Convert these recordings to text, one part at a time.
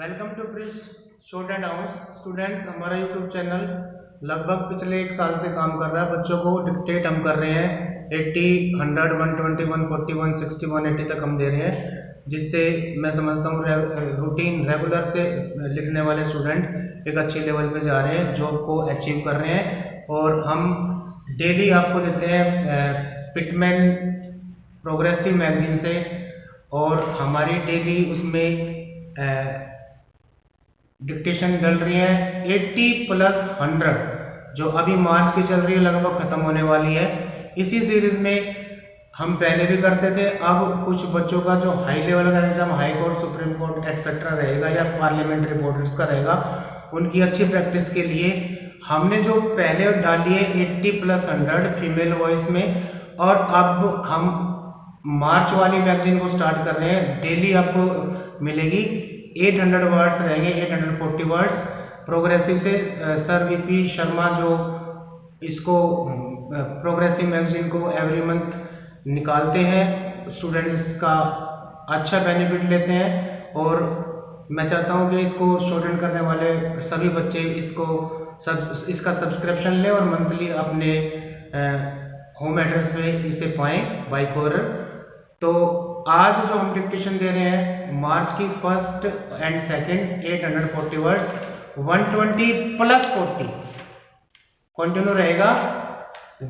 Welcome to Prince shorthand house students. हमारा YouTube channel लगभग पिछले 1 साल से काम कर रहा है। बच्चों को डिक्टेट हम कर रहे हैं 80, 100, 120, 140, 160, 180 तक हम दे रहे हैं, जिससे मैं समझता हूँ रूटीन रेगुलर से लिखने वाले स्टूडेंट एक अच्छे लेवल पे जा रहे हैं, जॉब को अचीव कर रहे हैं। और हम डेली आपको देते हैं पिटमैन प्रोग्रेसिव मैगजीन से, और हमारी डेली उसमें डिक्टेशन डल रही है 80 प्लस 100, जो अभी मार्च की चल रही है, लगभग खत्म होने वाली है। इसी सीरीज में हम पहले भी करते थे। अब कुछ बच्चों का जो हाई लेवल का exam high court, supreme court etcetera रहेगा या पार्लियामेंट्री बोर्ड्स का रहेगा, उनकी अच्छी प्रैक्टिस के लिए हमने जो पहले डाली है 80 प्लस 100 फीमेल वॉइस में, और अब हम मार्च वाली मैगजीन को स्टार्ट कर रहे हैं। डेली आपको मिलेगी 800 वर्ड्स रहेंगे, 840 वर्ड्स प्रोग्रेसिव से। सर वीपी शर्मा जो इसको प्रोग्रेसिव मैगजीन को एवरी मंथ निकालते हैं, स्टूडेंट्स का अच्छा बेनिफिट लेते हैं। और मैं चाहता हूं कि इसको स्टूडेंट करने वाले सभी बच्चे इसका सब्सक्रिप्शन लें और मंथली अपने होम एड्रेस पे इसे पाएँ बाय कोरियर। तो आज जो हम डिक्टेशन दे रहे हैं मार्च की first and second 840 words, 120 plus 40 continue रहेगा,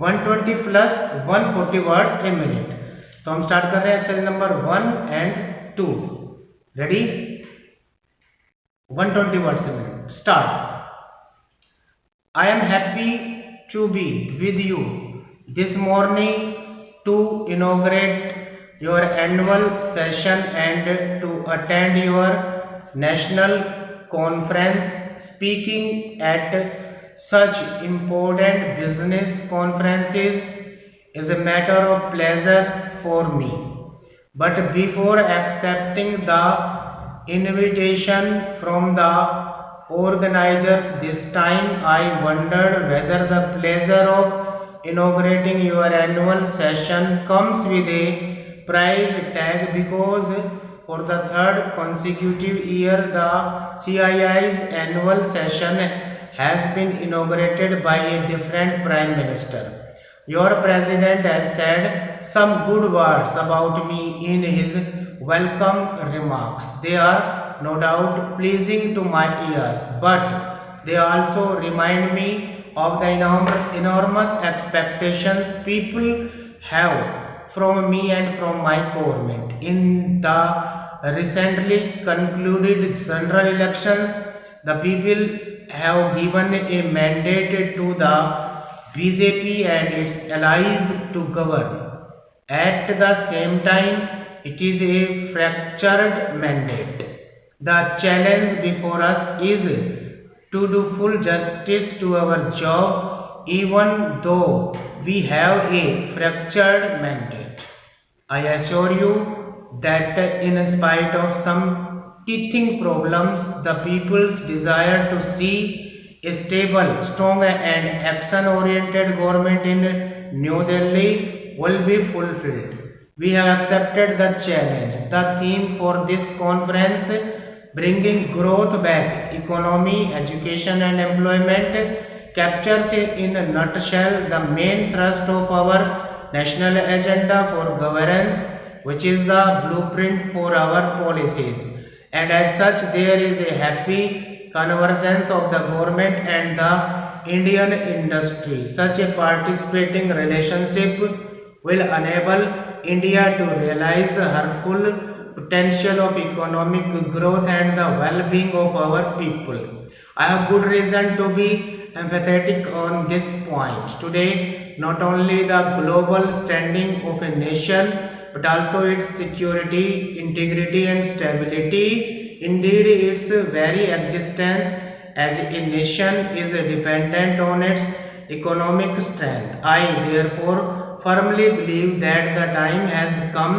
120 प्लस 140 वर्ड्स ए मिनट। तो हम स्टार्ट कर रहे हैं exercise number 1 and 2। Ready? 120 words a minute. Start. I am happy to be with you this morning to inaugurate your annual session and to attend your national conference. Speaking at such important business conferences is a matter of pleasure for me. But before accepting the invitation from the organizers this time, I wondered whether the pleasure of inaugurating your annual session comes with a price tag, because for the third consecutive year the CII's annual session has been inaugurated by a different prime minister. Your president has said some good words about me in his welcome remarks. They are no doubt pleasing to my ears, but they also remind me of the enormous expectations people have from me and from my government. In the recently concluded general elections, the people have given a mandate to the BJP and its allies to govern. At the same time, it is a fractured mandate. The challenge before us is to do full justice to our job, even though we have a fractured mandate. I assure you that in spite of some teething problems, the people's desire to see a stable, strong and action-oriented government in New Delhi will be fulfilled. We have accepted the challenge. The theme for this conference, bringing growth back, economy, education and employment, captures in a nutshell the main thrust of our national agenda for governance, which is the blueprint for our policies. And as such, there is a happy convergence of the government and the Indian industry. Such a participating relationship will enable India to realize her full potential of economic growth and the well-being of our people. I have good reason to be emphatic on this point. Today, not only the global standing of a nation, but also its security, integrity and stability, indeed its very existence as a nation, is dependent on its economic strength. I therefore firmly believe that the time has come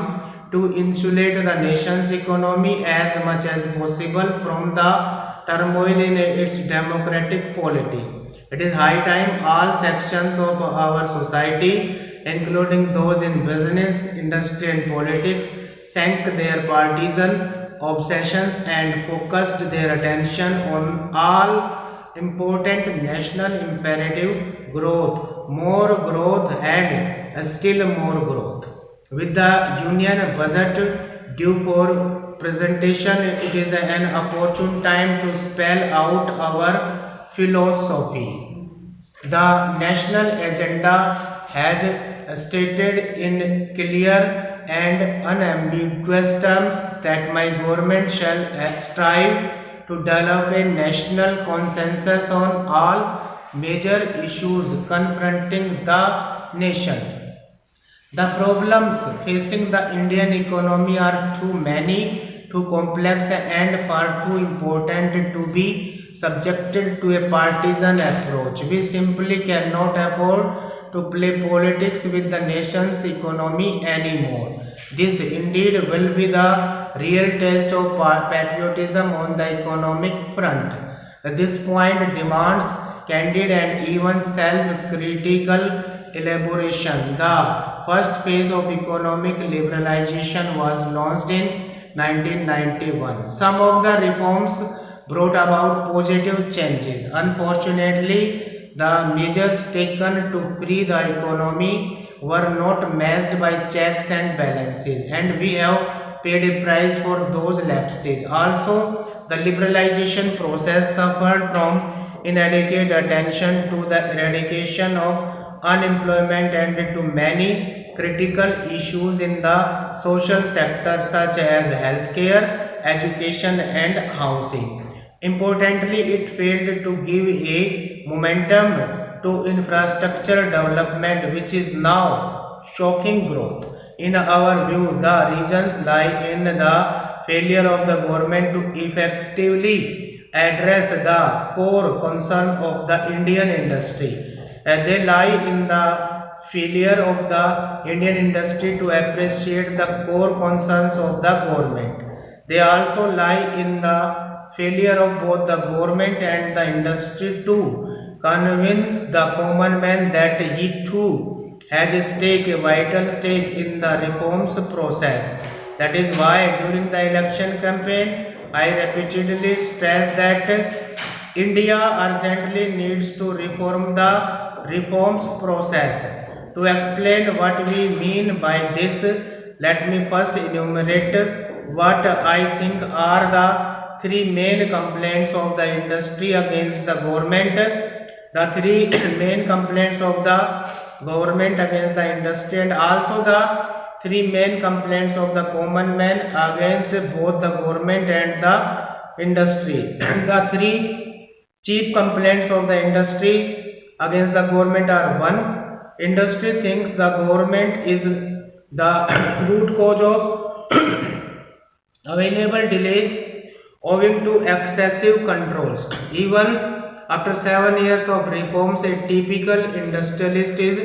to insulate the nation's economy as much as possible from the turmoil in its democratic polity. It is high time all sections of our society, including those in business, industry and politics, sank their partisan obsessions and focused their attention on all important national imperative growth, more growth and still more growth. With the union budget due for presentation, it is an opportune time to spell out our philosophy. The national agenda has stated in clear and unambiguous terms that my government shall strive to develop a national consensus on all major issues confronting the nation. The problems facing the Indian economy are too many, too complex, and far too important to be subjected to a partisan approach. We simply cannot afford to play politics with the nation's economy anymore. This indeed will be the real test of patriotism on the economic front. This point demands candid and even self-critical elaboration. The first phase of economic liberalization was launched in 1991. Some of the reforms brought about positive changes. Unfortunately, the measures taken to free the economy were not matched by checks and balances, and we have paid a price for those lapses. Also, the liberalization process suffered from inadequate attention to the eradication of unemployment and to many critical issues in the social sector such as healthcare, education and housing. Importantly, it failed to give a momentum to infrastructure development, which is now shocking growth. In our view, the reasons lie in the failure of the government to effectively address the core concern of the Indian industry. They lie in the failure of the Indian industry to appreciate the core concerns of the government. They also lie in the failure of both the government and the industry to convince the common man that he too has a vital stake in the reforms process. That is why during the election campaign, I repeatedly stressed that India urgently needs to reform the reforms process. To explain what we mean by this, let me first enumerate what I think are the three main complaints of the industry against the government. The three main complaints of the government against the industry, and also the three main complaints of the common man against both the government and the industry. The three chief complaints of the industry against the government are: one, industry thinks the government is the root cause of available delays owing to excessive controls. Even after 7 years of reforms, a typical industrialist is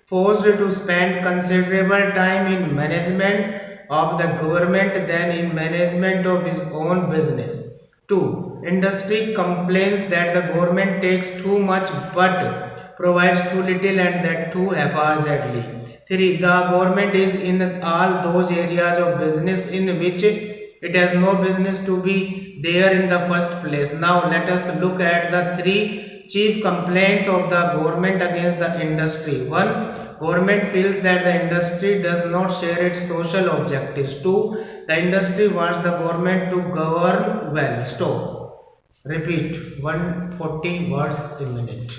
forced to spend considerable time in management of the government than in management of his own business. 2. Industry complains that the government takes too much but provides too little, and that too haphazardly. 3. The government is in all those areas of business in which it has no business to be there in the first place. Now let us look at the three chief complaints of the government against the industry. 1. Government feels that the industry does not share its social objectives. 2. The industry wants the government to govern well. Stop. Repeat. 140 words a minute.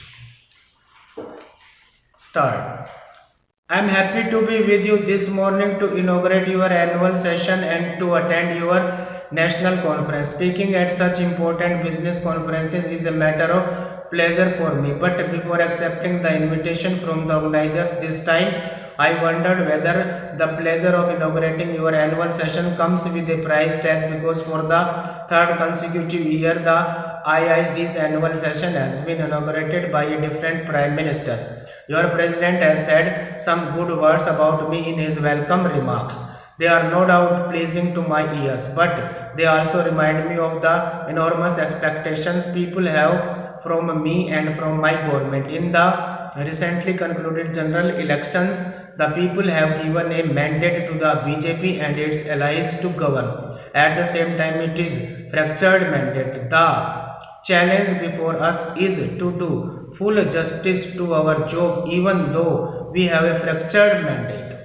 Start. I am happy to be with you this morning to inaugurate your annual session and to attend your national conference. Speaking at such important business conferences is a matter of pleasure for me. But before accepting the invitation from the organizers this time, I wondered whether the pleasure of inaugurating your annual session comes with a price tag, because for the third consecutive year the IIC's annual session has been inaugurated by a different Prime Minister. Your President has said some good words about me in his welcome remarks. They are no doubt pleasing to my ears, but they also remind me of the enormous expectations people have from me and from my government. In the recently concluded general elections, the people have given a mandate to the BJP and its allies to govern. At the same time, it is fractured mandate. The challenge before us is to do full justice to our job even though we have a fractured mandate.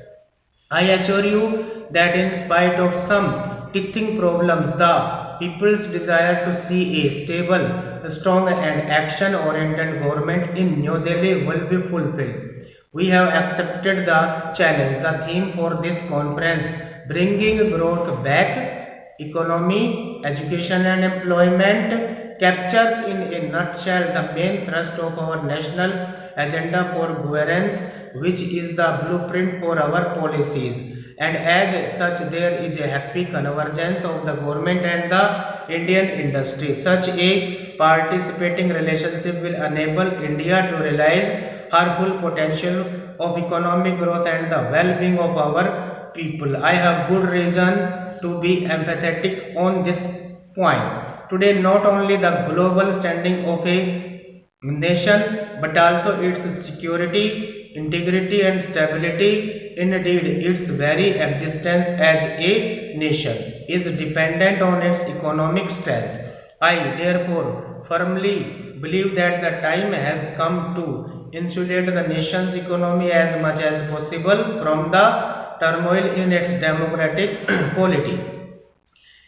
I assure you that in spite of some teething problems, the people's desire to see a stable, strong and action-oriented government in New Delhi will be fulfilled. We have accepted the challenge. The theme for this conference, bringing growth back, economy, education and employment, captures in a nutshell the main thrust of our national agenda for governance, which is the blueprint for our policies. And as such, there is a happy convergence of the government and the Indian industry. Such a participating relationship will enable India to realize her full potential of economic growth and the well-being of our people. I have good reason to be empathetic on this point. Today, not only the global standing of a nation but also its security, integrity and stability, indeed its very existence as a nation, is dependent on its economic strength. I therefore firmly believe that the time has come to insulate the nation's economy as much as possible from the turmoil in its democratic polity.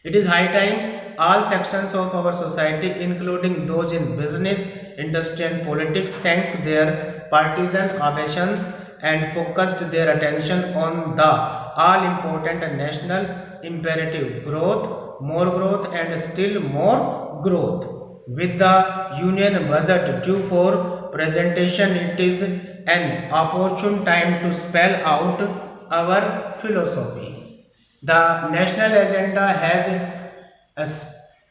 It is high time all sections of our society, including those in business, industry and politics, sank their partisan ambitions and focused their attention on the all-important national imperative, growth and still more growth. With the union budget due for presentation, it is an opportune time to spell out our philosophy. The national agenda has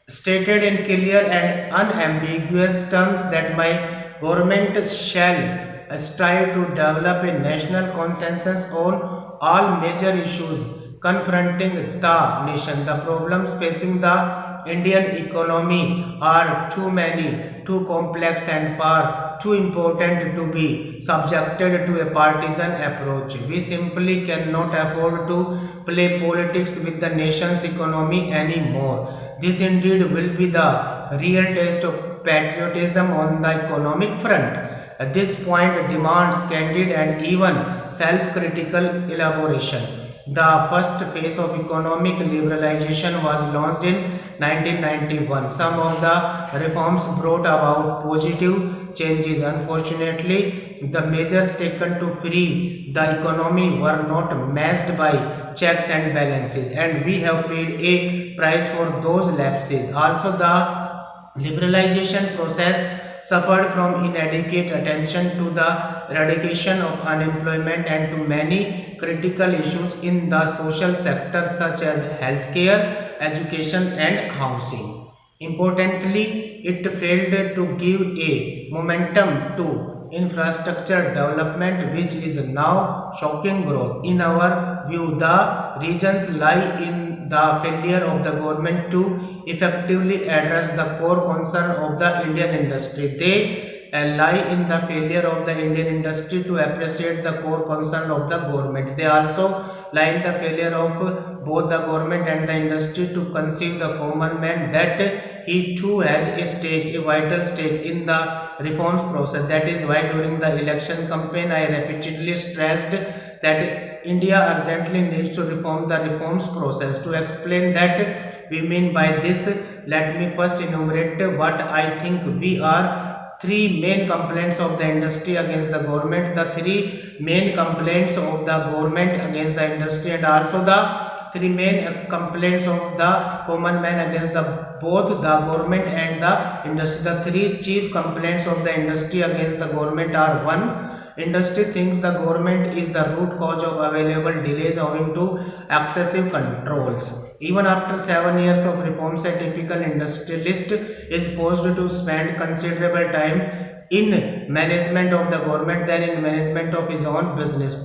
stated in clear and unambiguous terms that my government shall strive to develop a national consensus on all major issues confronting the nation. The problems facing the Indian economy are too many, too complex and far too important to be subjected to a partisan approach. We simply cannot afford to play politics with the nation's economy anymore. This indeed will be the real test of patriotism on the economic front. This point demands candid and even self-critical elaboration. The first phase of economic liberalization was launched in 1991. Some of the reforms brought about positive changes. Unfortunately, the measures taken to free the economy were not matched by checks and balances, and we have paid a price for those lapses. Also, the liberalization process suffered from inadequate attention to the eradication of unemployment and to many critical issues in the social sector such as healthcare, education and housing. Importantly, it failed to give a momentum to infrastructure development, which is now shocking growth. In our view, the reasons lie in the failure of the government to effectively address the core concern of the Indian industry. They lie in the failure of the Indian industry to appreciate the core concern of the government. They also lie in the failure of both the government and the industry to conceive the common man that he too has a stake, a vital stake in the reforms process. That is why during the election campaign I repeatedly stressed that India urgently needs to reform the reforms process. To explain that we mean by this, let me first enumerate what I think we are three main complaints of the industry against the government, the three main complaints of the government against the industry, and also the three main complaints of the common man against both the government and the industry. The three chief complaints of the industry against the government are: one, industry thinks the government is the root cause of available delays owing to excessive controls. Even after 7 years of reforms, a typical industrialist is forced to spend considerable time in management of the government than in management of his own business.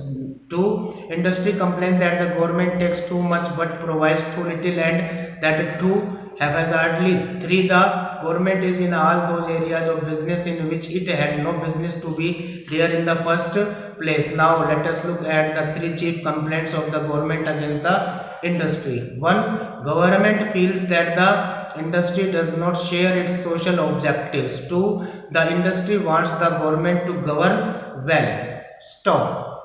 2. Industry complains that the government takes too much but provides too little and that too haphazardly. 3. The government is in all those areas of business in which it had no business to be there in the first place. Now let us look at the three chief complaints of the government against the industry. 1. Government feels that the industry does not share its social objectives. 2. The industry wants the government to govern well. Stop.